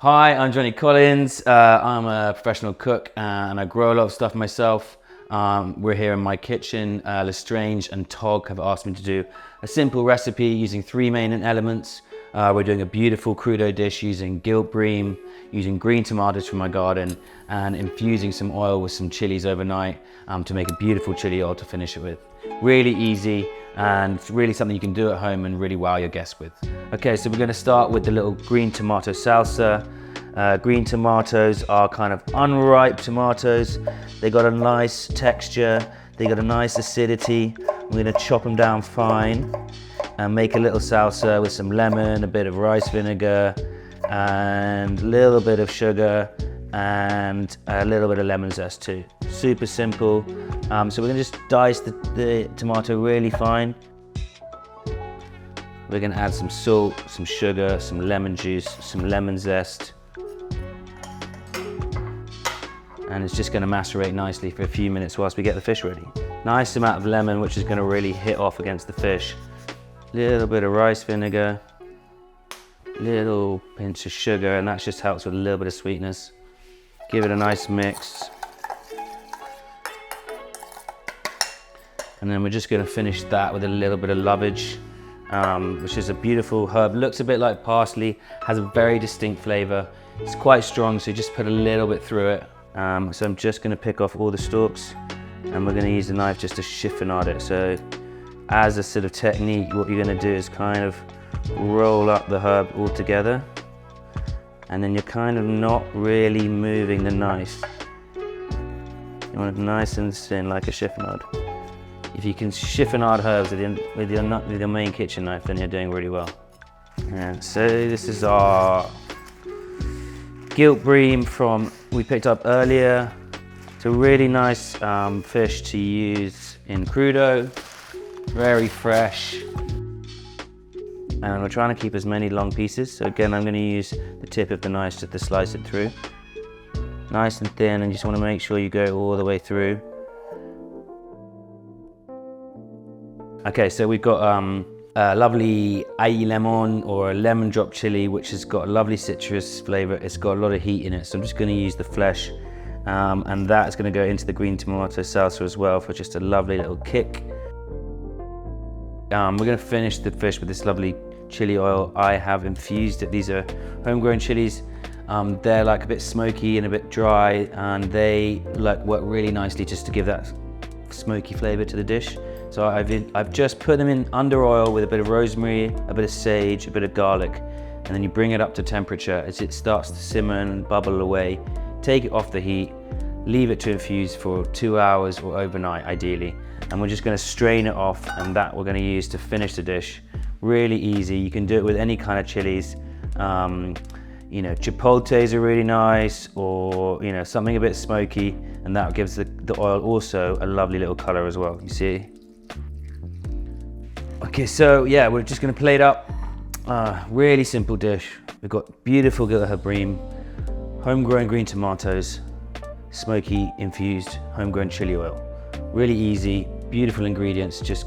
Hi, I'm Johnnie Collins. I'm a professional cook and I grow a lot of stuff myself. We're here in my kitchen. LESTRANGE and TOG have asked me to do a simple recipe using 3 main elements. We're doing a beautiful crudo dish using Gilt Bream, using green tomatoes from my garden and infusing some oil with some chilies overnight to make a beautiful chili oil to finish it with. Really easy and really something you can do at home and really wow your guests with. Okay, so we're going to start with the little green tomato salsa. Green tomatoes are kind of unripe tomatoes. They got a nice texture, they got a nice acidity. We're going to chop them down fine and make a little salsa with some lemon, a bit of rice vinegar, and a little bit of sugar, and a little bit of lemon zest too. Super simple. So we're going to just dice the tomato really fine. We're going to add some salt, some sugar, some lemon juice, some lemon zest. And it's just going to macerate nicely for a few minutes whilst we get the fish ready. Nice amount of lemon, which is going to really hit off against the fish. Little bit of rice vinegar, little pinch of sugar, and that just helps with a little bit of sweetness. Give it a nice mix. And then we're just going to finish that with a little bit of lovage, which is a beautiful herb. Looks a bit like parsley, has a very distinct flavour. It's quite strong, so you just put a little bit through it. So I'm just going to pick off all the stalks, and we're going to use the knife just to chiffonade it. So as a sort of technique, what you're going to do is kind of roll up the herb all together, and then you're kind of not really moving the knife. You want it nice and thin, like a chiffonade. If you can chiffonade herbs with your main kitchen knife, then you're doing really well. And so this is our Gilt Bream we picked up earlier. It's a really nice fish to use in crudo, very fresh. And we're trying to keep as many long pieces. So again, I'm going to use the tip of the knife just to slice it through. Nice and thin, and you just want to make sure you go all the way through. Okay, so we've got a lovely ají lemon or a lemon drop chili, which has got a lovely citrus flavor. It's got a lot of heat in it, so I'm just going to use the flesh, and that's going to go into the green tomato salsa as well for just a lovely little kick. We're going to finish the fish with this lovely chili oil. I have infused it. These are homegrown chilies. They're like a bit smoky and a bit dry, and they work really nicely just to give that smoky flavor to the dish. So I've just put them in under oil with a bit of rosemary, a bit of sage, a bit of garlic, and then you bring it up to temperature. As it starts to simmer and bubble away, take it off the heat, leave it to infuse for 2 hours or overnight ideally, and we're just going to strain it off, and that we're going to use to finish the dish. Really easy. You can do it with any kind of chilies. You know, chipotles are really nice, or you know, something a bit smoky, and that gives the oil also a lovely little color as well, you see. Okay, so yeah, we're just going to plate up. Really simple dish. We've got beautiful Gilt Bream, homegrown green tomatoes, smoky infused homegrown chili oil. Really easy, beautiful ingredients, just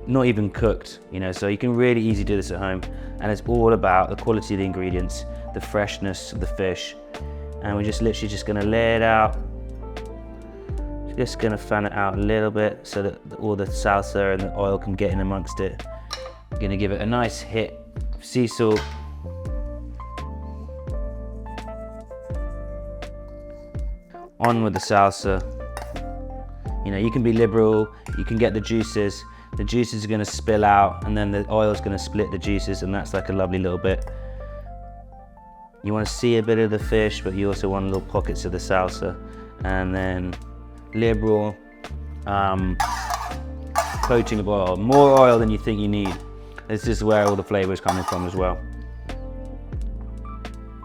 not even cooked, you know, so you can really easily do this at home. And it's all about the quality of the ingredients, the freshness of the fish. And we're just literally just going to lay it out. Just going to fan it out a little bit so that all the salsa and the oil can get in amongst it. I'm going to give it a nice hit of sea salt. On with the salsa. You know, you can be liberal, you can get the juices. The juices are going to spill out, and then the oil is going to split the juices, and that's like a lovely little bit. You want to see a bit of the fish, but you also want little pockets of the salsa. And then liberal coating of oil, more oil than you think you need. This is where all the flavor is coming from as well.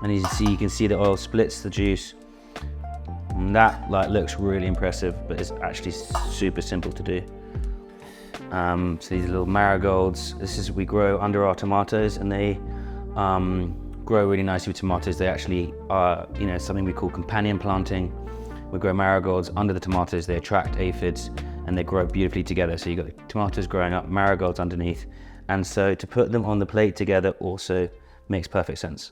And as you see, you can see the oil splits the juice, and that looks really impressive, but it's actually super simple to do. So these little marigolds, we grow under our tomatoes, and they grow really nicely with tomatoes. They actually are, you know, something we call companion planting. We grow marigolds under the tomatoes. They attract aphids and they grow beautifully together. So you've got the tomatoes growing up, marigolds underneath. And so to put them on the plate together also makes perfect sense.